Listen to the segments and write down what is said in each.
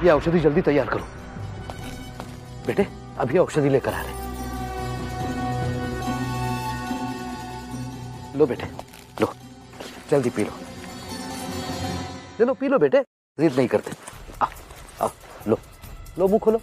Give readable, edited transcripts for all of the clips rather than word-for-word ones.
ये औषधि जल्दी तैयार करो। बेटे अभी औषधि लेकर आ रहे। लो बेटे, लो जल्दी पी लो। चलो पी लो बेटे, जिद नहीं करते। आओ लो, लो मुंह खोलो।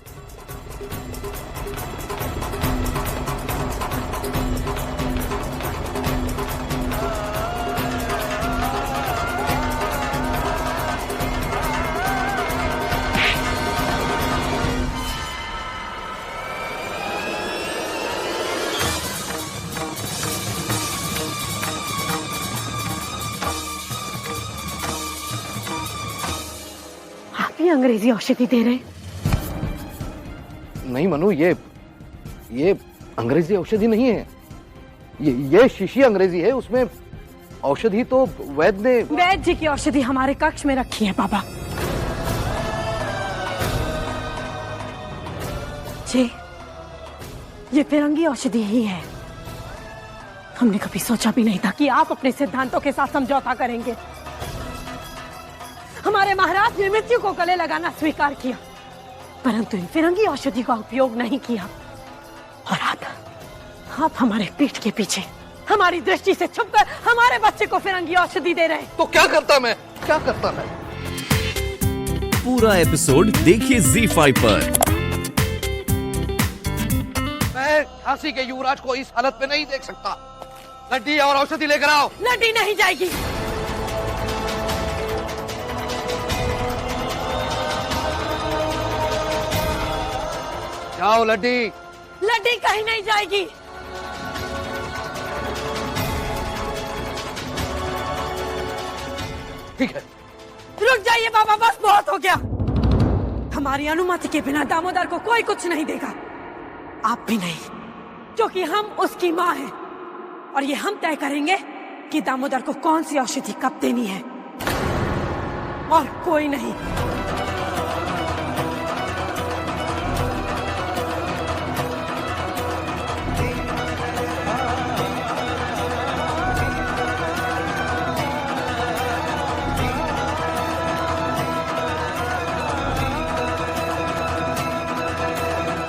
अंग्रेजी औषधि दे रहे? नहीं मनु, ये अंग्रेजी औषधि नहीं है। ये शीशी अंग्रेजी है, उसमें औषधि तो वैद्य जी की औषधि हमारे कक्ष में रखी है पापा जी। ये फिरंगी औषधि ही है। हमने कभी सोचा भी नहीं था कि आप अपने सिद्धांतों के साथ समझौता करेंगे। हमारे महाराज ने मृत्यु को गले लगाना स्वीकार किया, परंतु इन फिरंगी औषधि का उपयोग नहीं किया। और आप हमारे पीठ के पीछे हमारी दृष्टि से छुपकर हमारे बच्चे को फिरंगी औषधि दे रहे हैं। तो क्या करता मैं? पूरा एपिसोड देखिए ZEE5 पर। मैं झांसी के युवराज को इस हालत में नहीं देख सकता। लड्डी और औषधि लेकर आओ। लड्डी नहीं जाएगी। जाओ लड्डी। लड्डी कहीं नहीं जाएगी। ठीक है। रुक जाइए बाबा, बस बहुत हो गया। हमारी अनुमति के बिना दामोदर को कोई कुछ नहीं देगा, आप भी नहीं, क्योंकि हम उसकी माँ हैं और ये हम तय करेंगे कि दामोदर को कौन सी औषधि कब देनी है, और कोई नहीं।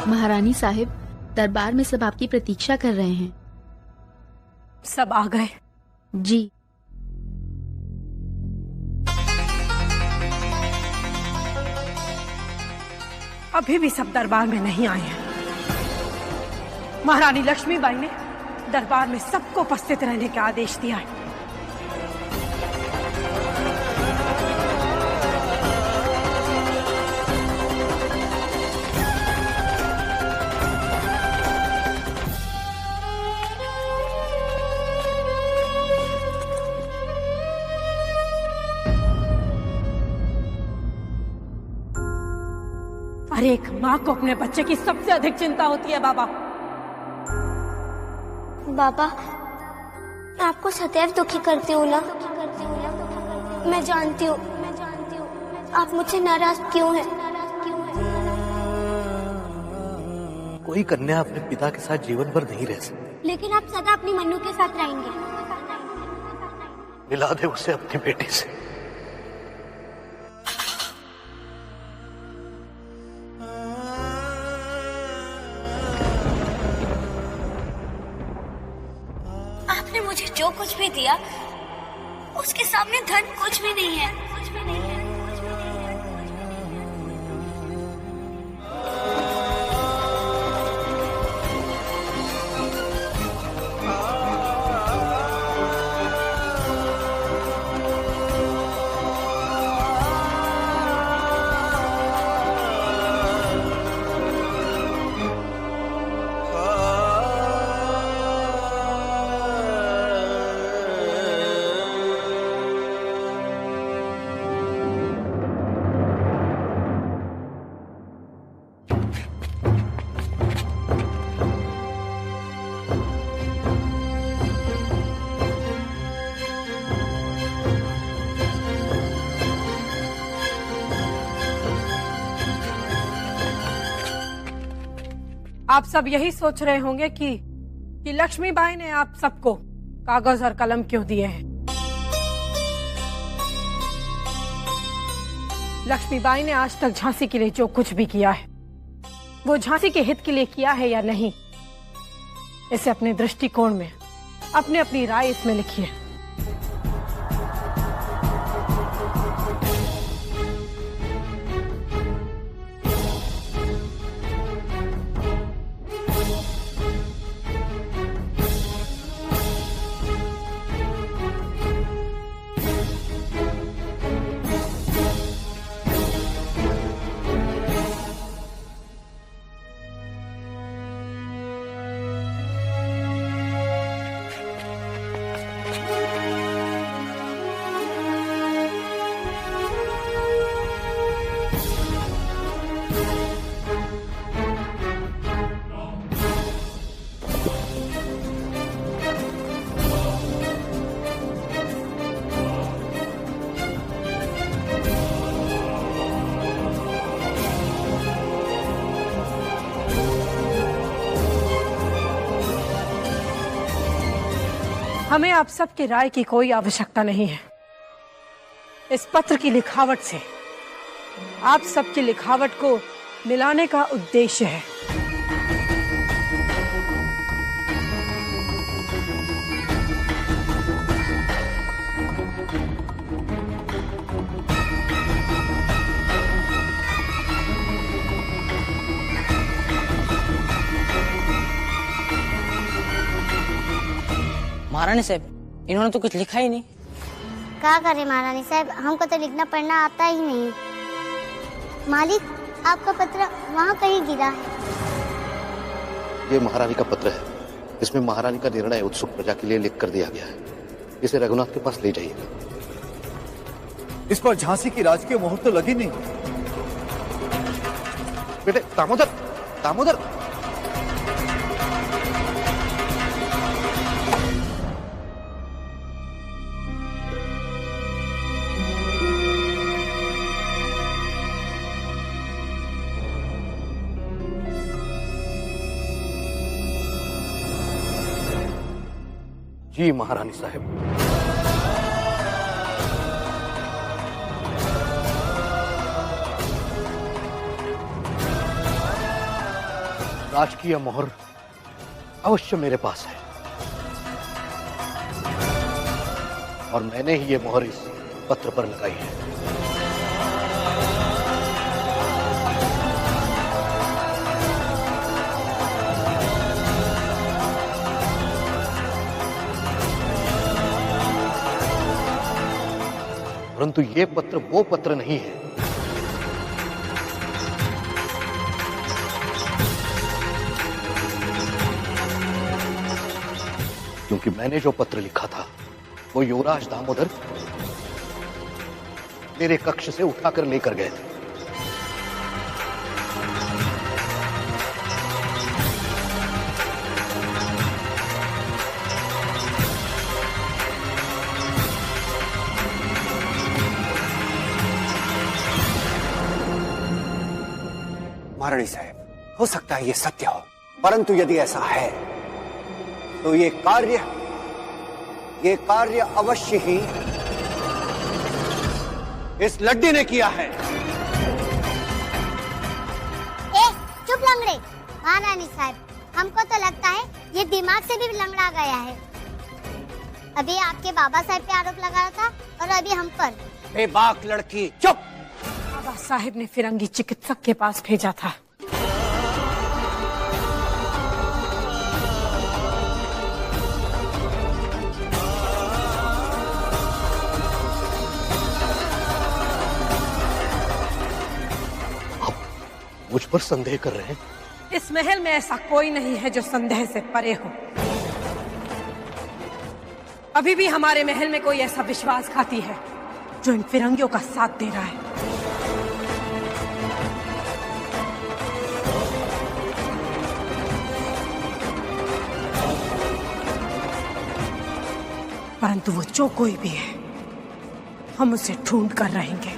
महारानी साहिब, दरबार में सब आपकी प्रतीक्षा कर रहे हैं। सब आ गए? जी। अभी भी सब दरबार में नहीं आए हैं। महारानी लक्ष्मीबाई ने दरबार में सबको उपस्थित रहने का आदेश दिया है। अरे एक माँ को अपने बच्चे की सबसे अधिक चिंता होती है बाबा। बाबा, मैं आपको सदैव दुखी करती हूँ ना। मैं जानती हूँ आप मुझसे नाराज क्यों हैं। कोई कन्या अपने पिता के साथ जीवन भर नहीं रह सकती, लेकिन आप सदा अपनी मनु के साथ रहेंगे। मिला दे उसे अपनी बेटी से। आपने मुझे जो कुछ भी दिया उसके सामने धन कुछ भी नहीं है। आप सब यही सोच रहे होंगे कि लक्ष्मीबाई ने आप सबको कागज और कलम क्यों दिए हैं। लक्ष्मीबाई ने आज तक झांसी के लिए जो कुछ भी किया है वो झांसी के हित के लिए किया है या नहीं, इसे अपने दृष्टिकोण में अपनी राय इसमें लिखिए। हमें आप सबकी राय की कोई आवश्यकता नहीं है। इस पत्र की लिखावट से आप सबकी लिखावट को मिलाने का उद्देश्य है। महारानी साहब, इन्होंने तो कुछ लिखा ही नहीं। क्या करे महारानी साहब, हमको तो लिखना पढ़ना आता ही नहीं। मालिक, आपका पत्र वहाँ कहीं गिरा है। ये महारानी का पत्र है। इसमें महारानी का निर्णय उत्सुक प्रजा के लिए लिख कर दिया गया है। इसे रघुनाथ के पास ले जाइएगा। इस पर झांसी की राजकीय मोहर तो लगी नहीं। बेटे दामोदर, दामोदर, जी महारानी साहब। राजकीय मोहर अवश्य मेरे पास है और मैंने ही ये मोहर इस पत्र पर लगाई है। परंतु ये पत्र वो पत्र नहीं है क्योंकि मैंने जो पत्र लिखा था वो युवराज दामोदर मेरे कक्ष से उठाकर लेकर गए थे। महारानी साहब, हो सकता है ये सत्य हो, परंतु यदि ऐसा है तो ये कार्य अवश्य ही इस लड्डी ने किया है। चुप लंगड़े। महारानी साहब, हमको तो लगता है ये दिमाग से भी लंगड़ा गया है। अभी आपके बाबा साहब पे आरोप लगा रहा था और अभी हम पर। बेबाक लड़की, चुप। बाबा साहब ने फिरंगी चिकित्सक के पास भेजा था। मुझ पर संदेह कर रहे हैं? इस महल में ऐसा कोई नहीं है जो संदेह से परे हो। अभी भी हमारे महल में कोई ऐसा विश्वासघाती है जो इन फिरंगियों का साथ दे रहा है। परंतु वो जो कोई भी है, हम उसे ढूंढ कर रहेंगे।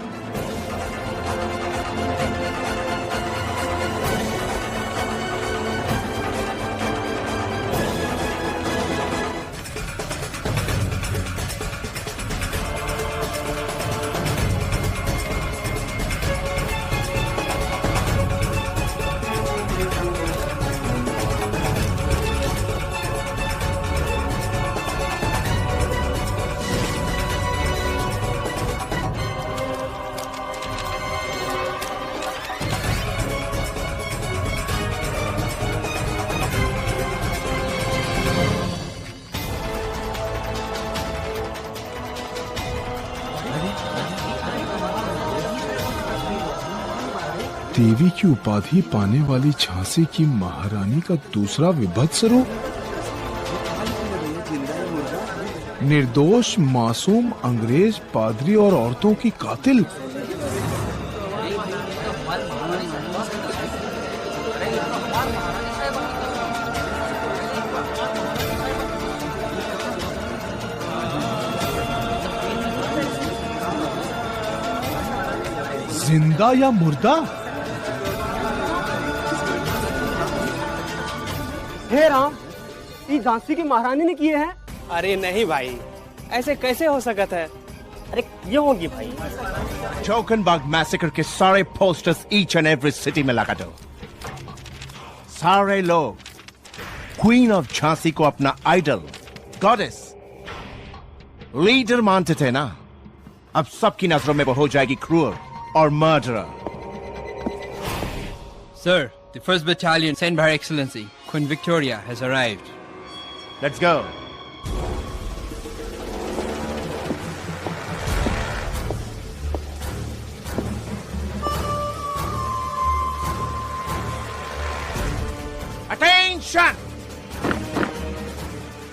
देवी की उपाधि पाने वाली झांसी की महारानी का दूसरा विभत्स रूप, निर्दोष मासूम अंग्रेज पादरी और औरतों की कातिल। जिंदा या मुर्दा? हे राम, ये झांसी की महारानी ने किए हैं? अरे नहीं भाई, ऐसे कैसे हो सकता है? अरे ये होगी भाई। चौकनबाग मैसेकर के सारे posters each and every city में लगा दो। सारे लोग क्वीन ऑफ झांसी को अपना आइडल, गॉडेस, लीडर मानते थे ना, अब सबकी नजरों में वो हो जाएगी क्रूर और murderer. Sir, the 1st Battalion sent by Her Excellency, Queen Victoria, has arrived. Let's go. Attention!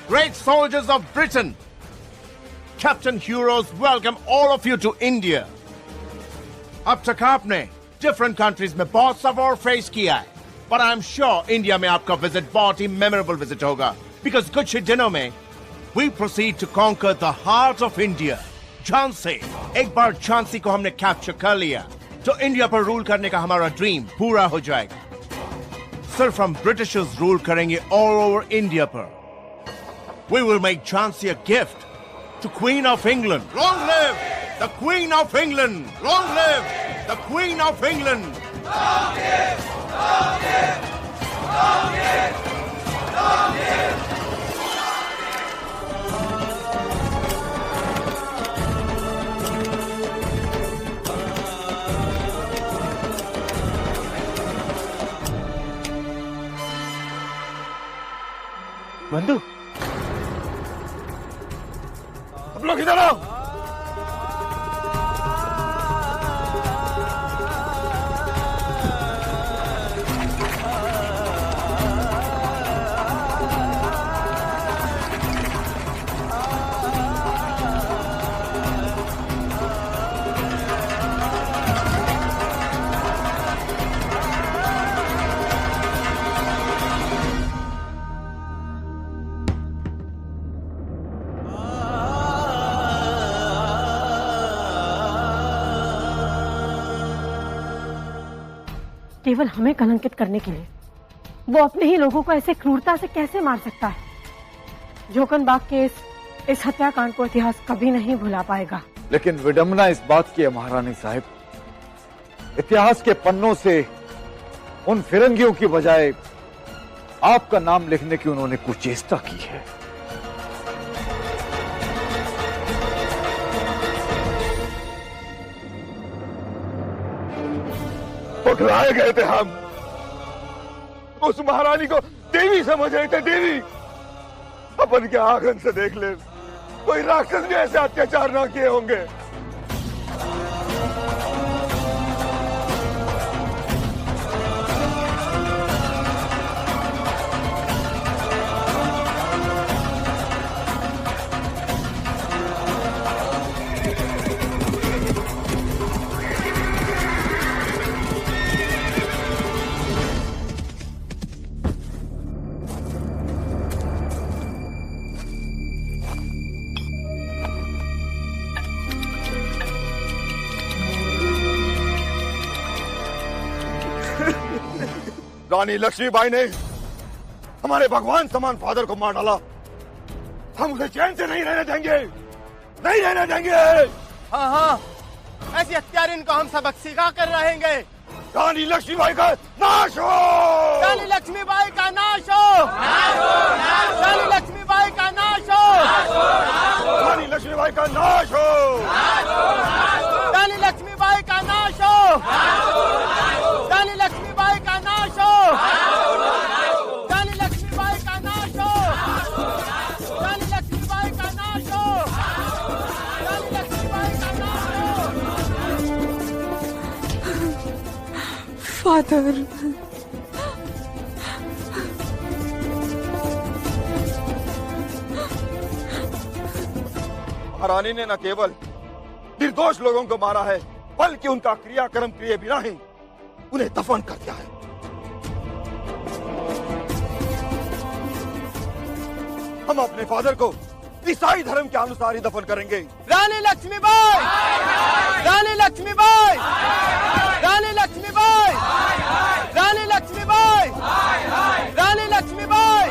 Great soldiers of Britain, Captain Heroes welcome all of you to India. अब तक आपने डिफरेंट कंट्रीज में बहुत सा वॉर फेस किया है, पर I am sure India में आपका विजिट बहुत ही मेमोरेबल विजिट होगा, बिकॉज कुछ ही दिनों में we proceed to conquer the heart of India, Jhansi. एक बार झांसी को हमने कैप्चर कर लिया तो इंडिया पर रूल करने का हमारा ड्रीम पूरा हो जाएगा। सिर्फ हम ब्रिटिशर्स रूल करेंगे ऑल ओवर इंडिया पर। We will make Jhansi a gift to Queen of England. Long live the Queen of England! Long live the Queen of England! Long live! Long live! Long live! Long live! बंधु, अब लोग इधर आओ। केवल हमें कलंकित करने के लिए वो अपने ही लोगों को ऐसे क्रूरता से कैसे मार सकता है? जोकनबाग के इस हत्याकांड को इतिहास कभी नहीं भुला पाएगा। लेकिन विडंबना इस बात की है महारानी साहब, इतिहास के पन्नों से उन फिरंगियों की बजाय आपका नाम लिखने की उन्होंने कुचेष्टा की है। पकड़ाए गए थे हम, उस महारानी को देवी समझ रहे थे, देवी। अपन के आंगन से देख ले, कोई राक्षस भी ऐसे अत्याचार ना किए होंगे। रानी लक्ष्मीबाई ने हमारे भगवान समान फादर को मार डाला। हम उसे चैन से नहीं रहने देंगे, नहीं रहने देंगे। हाँ हाँ, ऐसी हत्यारिन को हम सबक सिखा कर रहेंगे। रानी लक्ष्मीबाई का नाश हो! रानी लक्ष्मीबाई का नाश हो! रानी लक्ष्मीबाई का नाश हो! रानी लक्ष्मीबाई का नाश हो! रानी लक्ष्मीबाई का नाश हो! रानी लक्ष्मीबाई का नाश हो! रानी लक्ष्मीबाई का नाश हो! रानी लक्ष्मीबाई का नाश हो! रानी लक्ष्मीबाई का नाश हो! फादर। महारानी ने न केवल निर्दोष लोगों को मारा है, बल्कि उनका क्रियाक्रम किए बिना ही उन्हें दफन कर दिया है। हम अपने फादर को ईसाई धर्म के अनुसार ही दफन करेंगे। रानी लक्ष्मीबाई, रानी लक्ष्मीबाई, रानी लक्ष्मीबाई, रानी लक्ष्मीबाई, रानी लक्ष्मीबाई,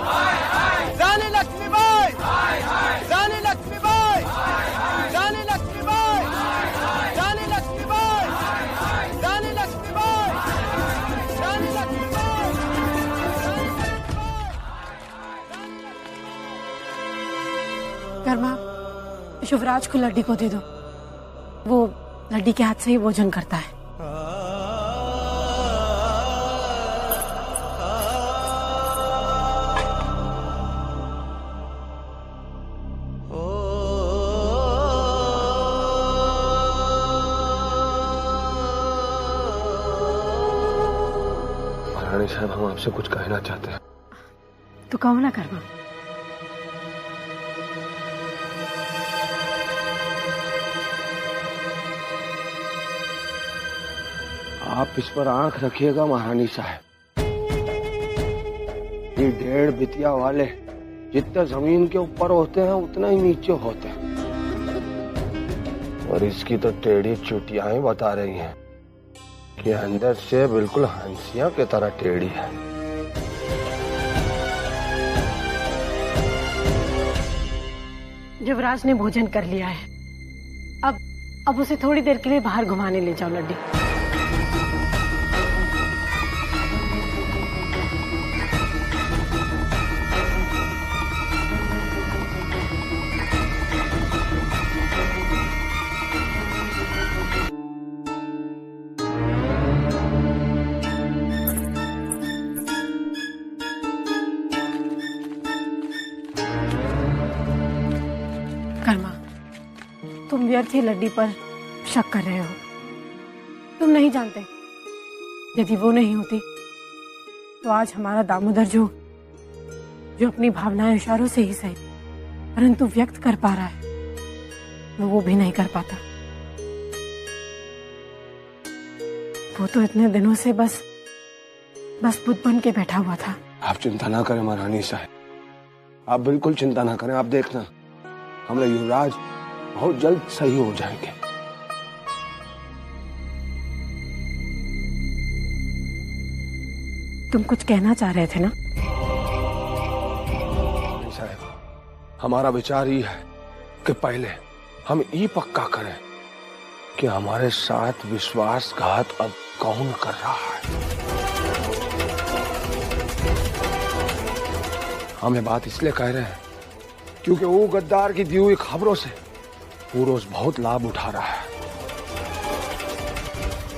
रानी लक्ष्मीबाई, रानी लक्ष्मीबाई, रानी लक्ष्मीबाई, रानी लक्ष्मीबाई, रानी लक्ष्मीबाई, रानी लक्ष्मीबाई। कर्मा, शुभराज को लड्डी को दे दो, वो लड्डी के हाथ से ही भोजन करता है। महारानी साहब, हम आपसे कुछ कहना चाहते हैं। तो कहो ना कर्मा। आप इस पर आंख रखिएगा महारानी साहब। ये 1.5 बितिया वाले जितना जमीन के ऊपर होते हैं उतना ही नीचे होते हैं, और इसकी तो टेढ़ी चुटियाएं बता रही हैं कि अंदर से बिल्कुल हंसिया की तरह टेढ़ी है। युवराज ने भोजन कर लिया है, अब उसे थोड़ी देर के लिए बाहर घुमाने ले जाओ लड्डी। कर्मा, तुम व्यर्थ ही लड्डी पर शक कर रहे हो। तुम नहीं जानते, यदि वो नहीं होती तो आज हमारा दामोदर जो अपनी भावनाएं इशारों से ही सही परंतु व्यक्त कर पा रहा है, वो भी नहीं कर पाता। वो तो इतने दिनों से बस बुत बन के बैठा हुआ था। आप चिंता ना करें महारानी साहब, आप बिल्कुल चिंता ना करें। आप देखना, हमारे युवराज बहुत जल्द सही हो जाएंगे। तुम कुछ कहना चाह रहे थे ना? साहब, हमारा विचार ये है कि पहले हम ये पक्का करें कि हमारे साथ विश्वासघात अब कौन कर रहा है। हम ये बात इसलिए कह रहे हैं क्योंकि वो गद्दार की दी हुई खबरों से पूरोस बहुत लाभ उठा रहा है।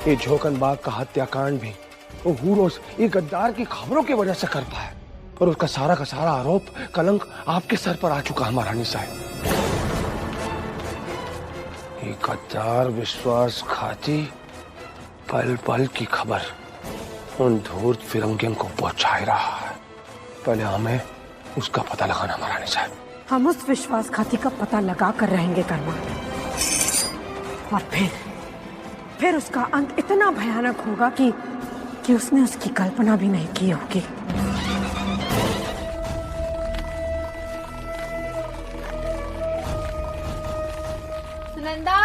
ये झोकनबाग का हत्याकांड भी वो हुरोस ये गद्दार की खबरों की वजह से कर पाया, और उसका सारा का सारा आरोप कलंक आपके सर पर आ चुका है महारानी साहब। ये गद्दार विश्वासघाती पल पल की खबर उन धूर्त फिरंगियों को पहुंचा रहा है। पहले हमें उसका पता लगाना महारानी साहब। हम उस विश्वासघाती का पता लगा कर रहेंगे कर्मा, और फिर उसका अंत इतना भयानक होगा कि उसने उसकी कल्पना भी नहीं की होगी। सुनंदा,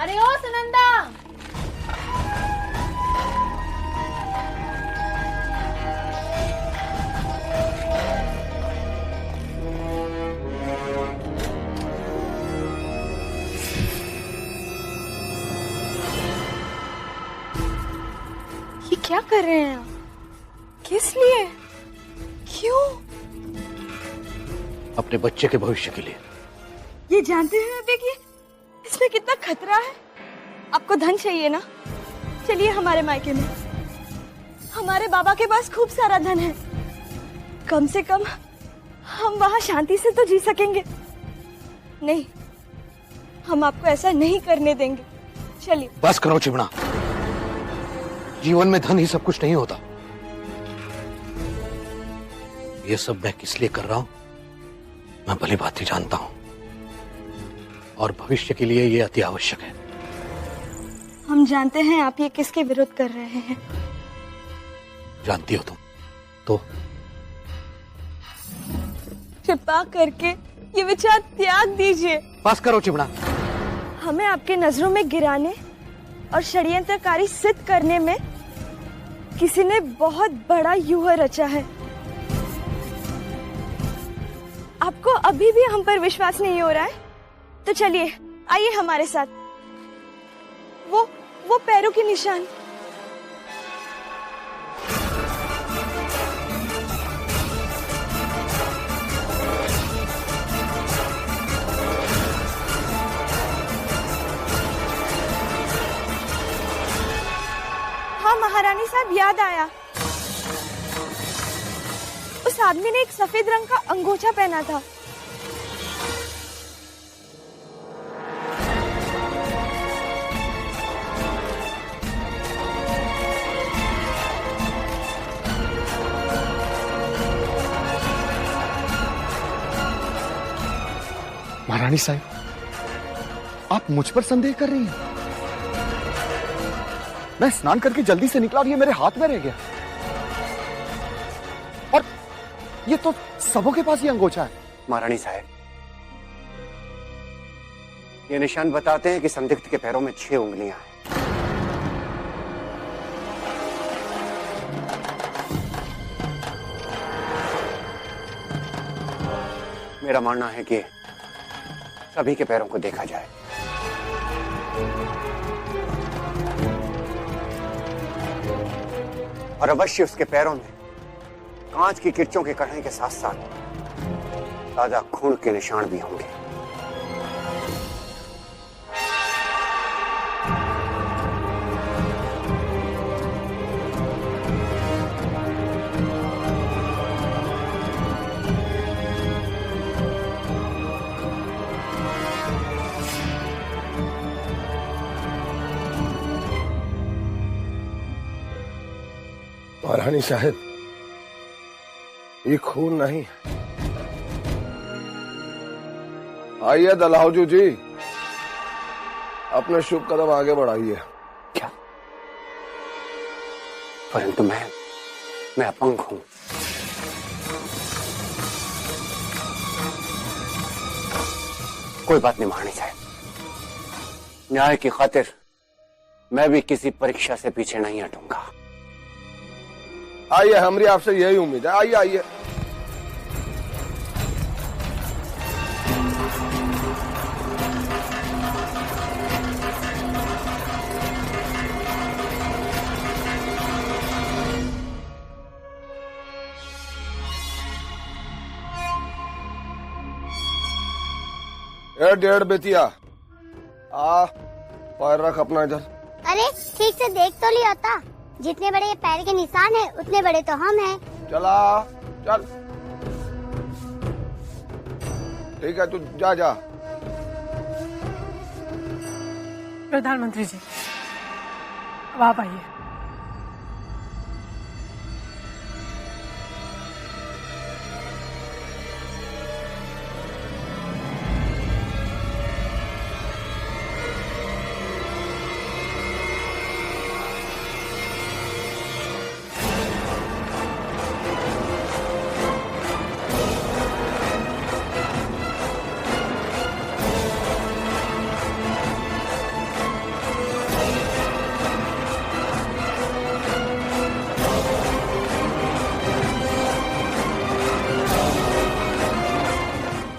अरे ओ सुनंदा। क्या कर रहे हैं आप? किस लिए? क्यों? अपने बच्चे के भविष्य के लिए। ये जानते हैं कि इसमें कितना खतरा है। आपको धन चाहिए ना, चलिए हमारे मायके में। हमारे बाबा के पास खूब सारा धन है, कम से कम हम वहां शांति से तो जी सकेंगे। नहीं, हम आपको ऐसा नहीं करने देंगे। चलिए। बस करो चिमड़ा, जीवन में धन ही सब कुछ नहीं होता। ये सब मैं किस लिए कर रहा हूं मैं भली भांति जानता हूं, और भविष्य के लिए ये अति आवश्यक है। हम जानते हैं आप ये किसके विरुद्ध कर रहे हैं। जानती हो तुम तो? कृपा करके ये विचार त्याग दीजिए। पास करो चिमड़ा। हमें आपके नजरों में गिराने और षड्यंत्रकारी सिद्ध करने में किसी ने बहुत बड़ा व्यूह रचा है। आपको अभी भी हम पर विश्वास नहीं हो रहा है? तो चलिए आइए हमारे साथ। वो पैरों के निशान। हाँ महारानी साहब, याद आया। उस आदमी ने एक सफेद रंग का अंगोछा पहना था। महारानी साहब, आप मुझ पर संदेह कर रही हैं? मैं स्नान करके जल्दी से निकला और ये मेरे हाथ में रह गया, और ये तो सबों के पास ये अंगोछा है। महारानी साहब, ये निशान बताते हैं कि संदिग्ध के पैरों में 6 उंगलियां हैं। मेरा मानना है कि सभी के पैरों को देखा जाए। और अवश्य उसके पैरों में कांच की किरचों के कढ़ाई के साथ साथ ताजा खून के निशान भी होंगे। महारानी साहब, ये खून नहीं। आइए दलावजू जी, अपने शुभ कदम आगे बढ़ाइए। क्या? परंतु मैं अपंग हूं। कोई बात नहीं महारानी साहब, न्याय की खातिर मैं भी किसी परीक्षा से पीछे नहीं हटूंगा। आइए, हमारी आपसे यही उम्मीद है। आइए आइए। डेढ़ बेतिया, पैर रख अपना इधर। अरे ठीक से देख तो लिया था। जितने बड़े ये पैर के निशान हैं, उतने बड़े तो हम हैं। चला चल, ठीक है, तू जा जा। प्रधानमंत्री जी, अब आप आइए।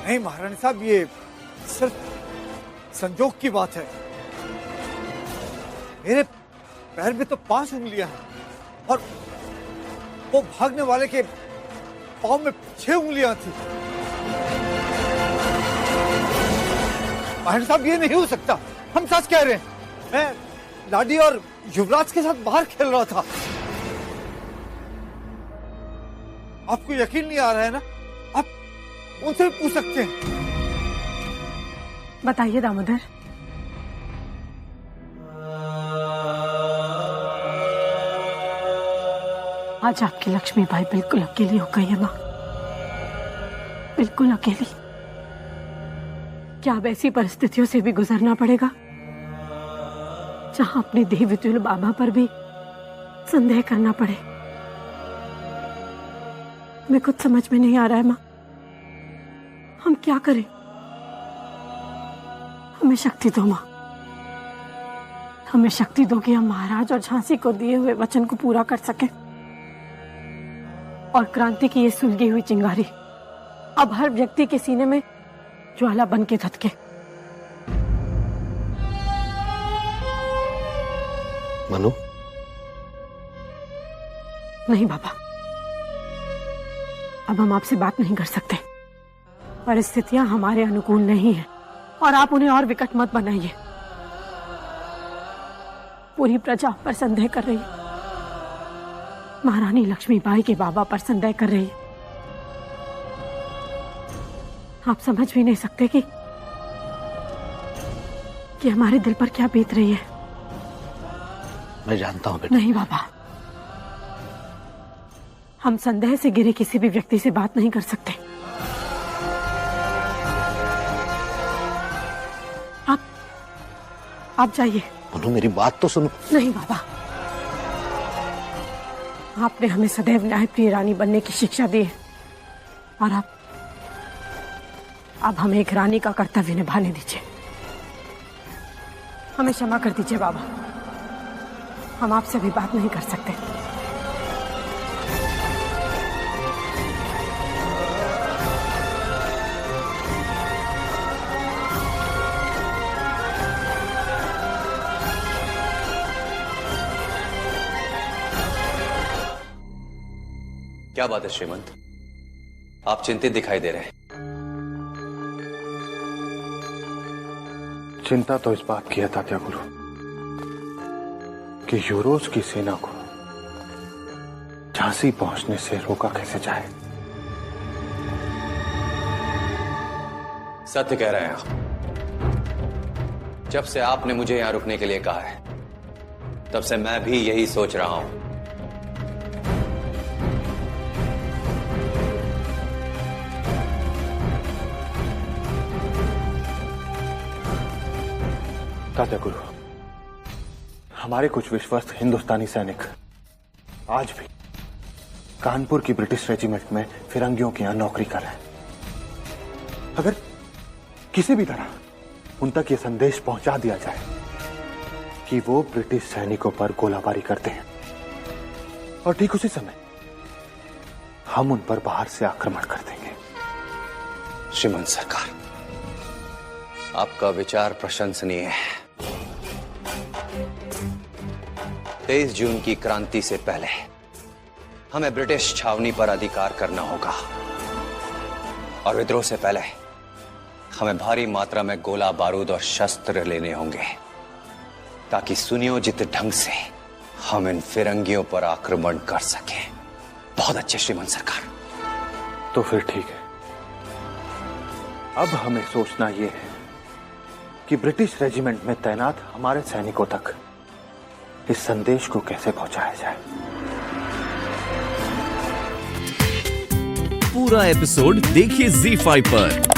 नहीं महारानी साहब, ये सिर्फ संजोग की बात है। मेरे पैर में तो 5 उंगलियां हैं और वो भागने वाले के पांव में 6 उंगलियां थी। महारानी साहब, ये नहीं हो सकता। हम सच कह रहे हैं। मैं लाडी और युवराज के साथ बाहर खेल रहा था। आपको यकीन नहीं आ रहा है ना? आप उनसे भी पूछ सकते हैं। बताइए दामोदर। आज आपकी लक्ष्मी बाई बिल्कुल अकेली हो गई है माँ, बिल्कुल अकेली। क्या अब ऐसी परिस्थितियों से भी गुजरना पड़ेगा जहां अपने देवी तुल्य बाबा पर भी संदेह करना पड़े? मैं कुछ समझ में नहीं आ रहा है माँ, हम क्या करें? हमें शक्ति दो माँ, हमें शक्ति दो कि हम महाराज और झांसी को दिए हुए वचन को पूरा कर सके और क्रांति की ये सुलगी हुई चिंगारी अब हर व्यक्ति के सीने में ज्वाला बन के धधके। मनु, नहीं बाबा, अब हम आपसे बात नहीं कर सकते। परिस्थितियां हमारे अनुकूल नहीं है और आप उन्हें और विकट मत बनाइए। पूरी प्रजा आप पर संदेह कर रही है, महारानी लक्ष्मीबाई के बाबा पर संदेह कर रही है। आप समझ भी नहीं सकते कि हमारे दिल पर क्या बीत रही है। मैं जानता हूं बेटा। नहीं बाबा, हम संदेह से घिरे किसी भी व्यक्ति से बात नहीं कर सकते। आप जाइए। मनु, मेरी बात तो सुनो। नहीं बाबा, आपने हमें सदैव न्यायप्रिय रानी बनने की शिक्षा दी है और अब हमें एक रानी का कर्तव्य निभाने दीजिए। हमें क्षमा कर दीजिए बाबा, हम आपसे भी बात नहीं कर सकते। क्या बात है श्रीमंत, आप चिंतित दिखाई दे रहे हैं। चिंता तो इस बात की है तात्या गुरु कि यूरोज की सेना को झांसी पहुंचने से रोका कैसे जाए। सत्य कह रहे हैं आप। जब से आपने मुझे यहां रुकने के लिए कहा है, तब से मैं भी यही सोच रहा हूं। तात्या गुरु, हमारे कुछ विश्वस्त हिंदुस्तानी सैनिक आज भी कानपुर की ब्रिटिश रेजिमेंट में फिरंगियों के यहां नौकरी कर रहे हैं। अगर किसी भी तरह उन तक यह संदेश पहुंचा दिया जाए कि वो ब्रिटिश सैनिकों पर गोलाबारी करते हैं और ठीक उसी समय हम उन पर बाहर से आक्रमण कर देंगे। श्रीमंत सरकार, आपका विचार प्रशंसनीय है। 23 जून की क्रांति से पहले हमें ब्रिटिश छावनी पर अधिकार करना होगा और विद्रोह से पहले हमें भारी मात्रा में गोला बारूद और शस्त्र लेने होंगे ताकि सुनियोजित ढंग से हम इन फिरंगियों पर आक्रमण कर सकें। बहुत अच्छे श्रीमंत सरकार। तो फिर ठीक है, अब हमें सोचना यह है कि ब्रिटिश रेजिमेंट में तैनात हमारे सैनिकों तक इस संदेश को कैसे पहुंचाया जाए। पूरा एपिसोड देखिए ZEE5 पर।